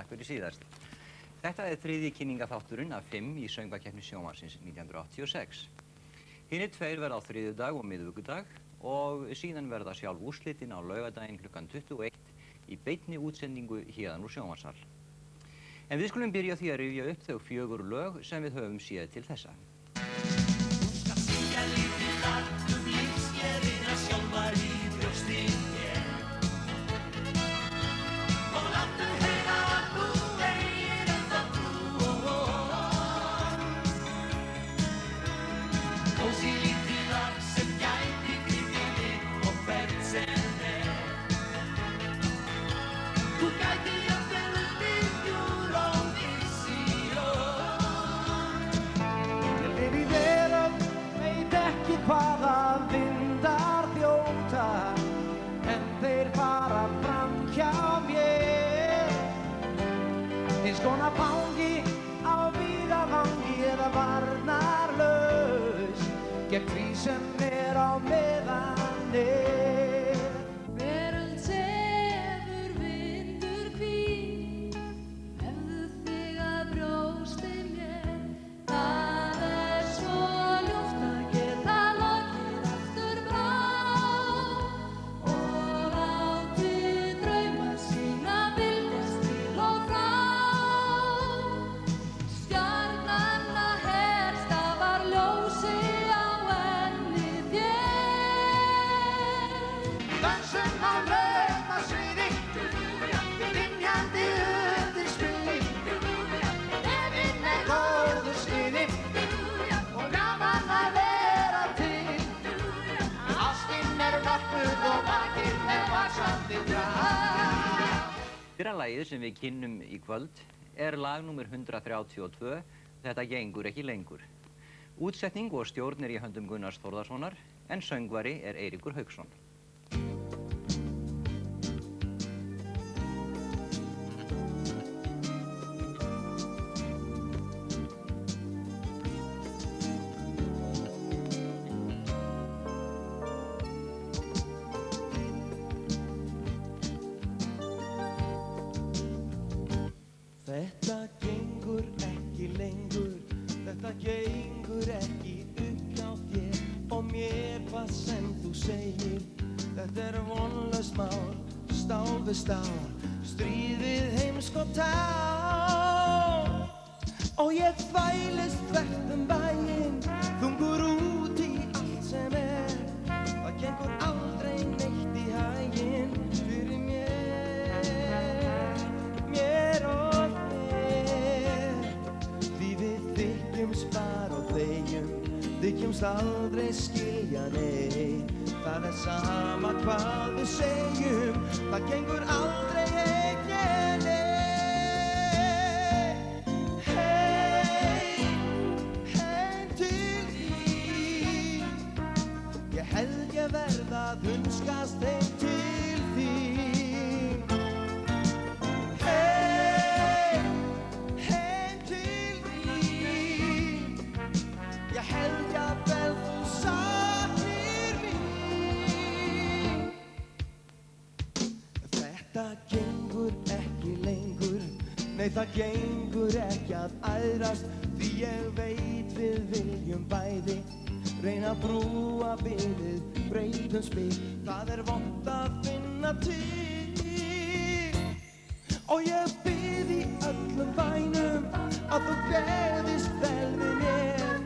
takk fyrir síðast. Þetta þriðji kynningaþátturinn af 5 í söngvakeppni sjónvarpsins 1986. Hinir 2 verða á þriðjudag og miðvikudag og síðan verða sjálf úrslitin á laugardaginn klukkan 21 í beinni útsendingu héðan úr sjónvarpssal. En við skulum byrja því að rifja upp þau 4 lög sem við höfum séð til þessa. Hvaða vindar þjóta en þeir fara fram hjá mér. Eins konar fangi á vígavangi eða varnarlaus gegn því sem á meðan Veröld sefur, vindur hvín, hefðu þig að brjósti mér. Það svo ljúft að geta lokið aftur frá og látið drauma sína bylgjast til og frá. Stjarnanna helsta var ljósi á enni þér. Dansum á laumasviði, dynjandi undir smiði. Nefinn góðu sniði og gaman að vera til. Ástin nokkuð og vakinn vaxandi drá. Fyrra lagið sem við kynnum í kvöld lag númer 132, Þetta gengur ekki lengur. Útsetning og stjórn í höndum Gunnars Þórðarssonar en söngvari Eiríkur Hauksson. Þetta gengur ekki lengur, þetta gengur ekki upp hjá þér og mér hvað sem þú segir. Þetta vonlaust mál, stál við stál, stríð við heimsk og tál. Og ég þvælist þvert bæinn, þungur út í allt sem það gengur aldrei neitt í haginn fyrir mér og spar og þykjumst aldrei skilja neitt. Það sama hvað við segjum, það gengur aldrei eitt neitt. Heim til þín, ég held ég verð að hunskast heim til þín. Ég held jafnvel þú saknir mín. Þetta gengur ekki lengur, nei það gengur ekki að æðrast. Því ég veit við viljum bæði reyna að brúa bilið, breytum spil. Það vont að finna til og ég bið í öllum bænum að þú gleðist vel við mér.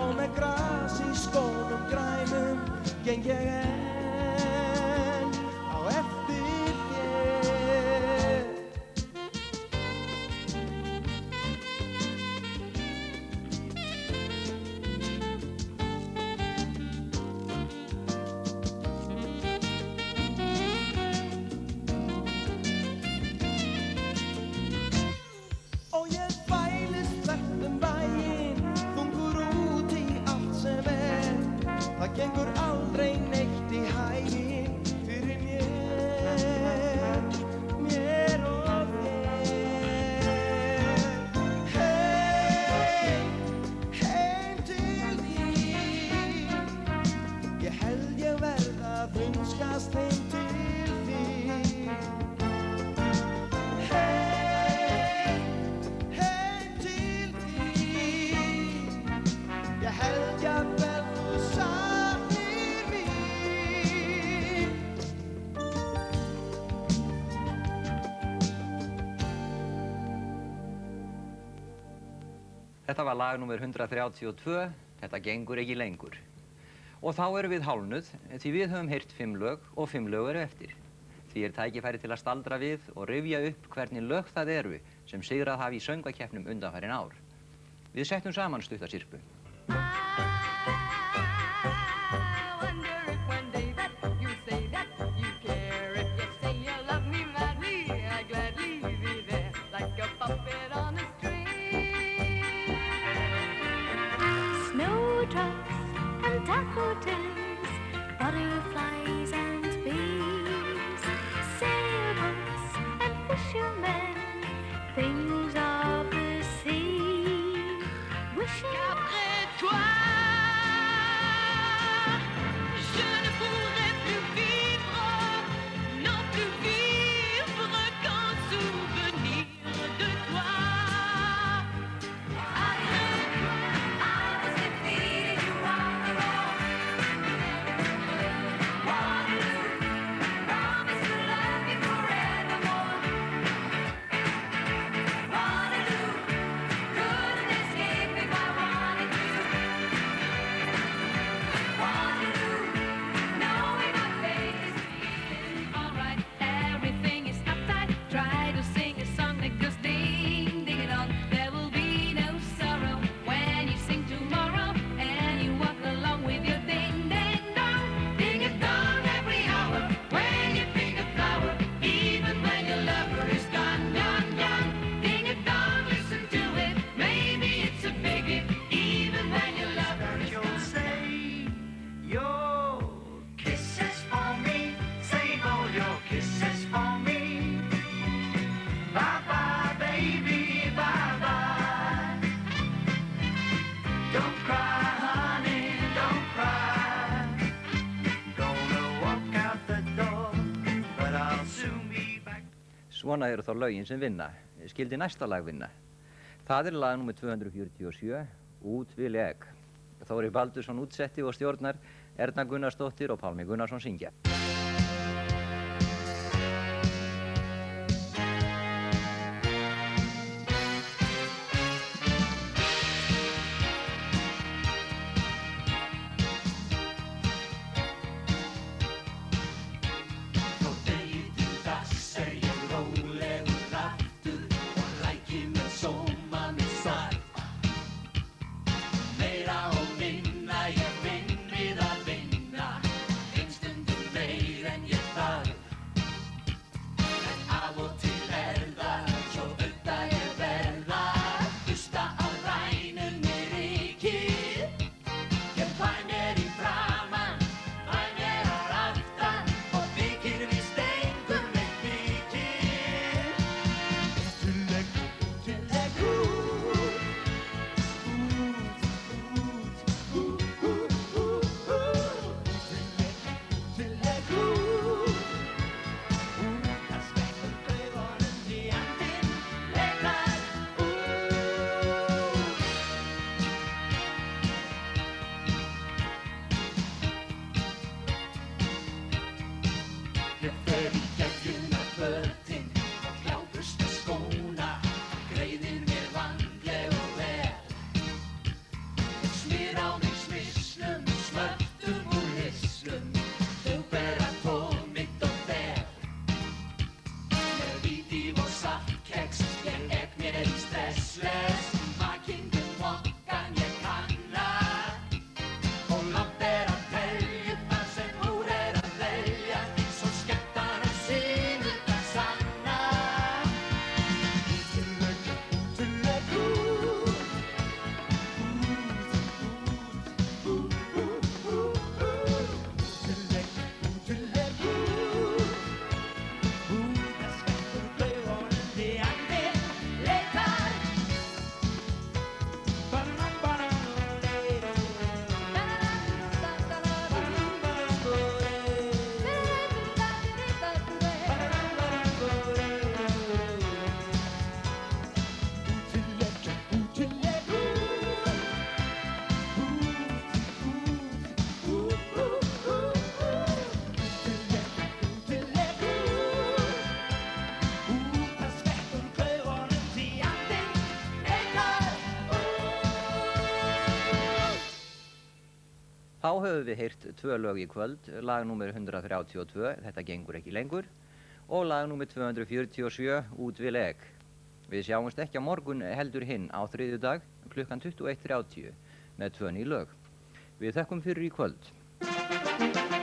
Og með gras í skónum grænum geng ég enn á eftir þér. Og ég þvælist þvert bæinn, þungur út í allt sem það gengur aldrei neitt í Þetta var lag númer 132, Þetta gengur ekki lengur. Og þá erum við hálfnuð, því við höfum heyrt 5 lög og 5 lög eru eftir. Því tækifæri til að staldra við og rifja upp hvernig lög það eru sem sigrað hafi í söngvakeppnum undanfarin ár. Við settum saman stutta syrpu. Daffodils, butterflies and bees, sailboats and fishermen, things of the sea. Wishing qu'après toi, je ne pourrais plus vivre, non plus vivre qu'en souvenir de toi. Svona eru þá lögin sem vinna. Skildi næsta lag vinna. Það er lag nr. 247, Út vil ég. Þóri Baldursson útsetti og stjórnar, Erna Gunnarsdóttir og Pálmi Gunnarsson syngja. Meira og minna, ég vinn við að vinna, ein stundum meira. Þá höfum við heyrt 2 lög í kvöld, lag númer 132, Þetta gengur ekki lengur, og lag númer 247, Út við leg. Við sjáumst ekki á morgun heldur hinn á þriðjudag klukkan 21:30 með 2 ný lög. Við þökkum fyrir í kvöld.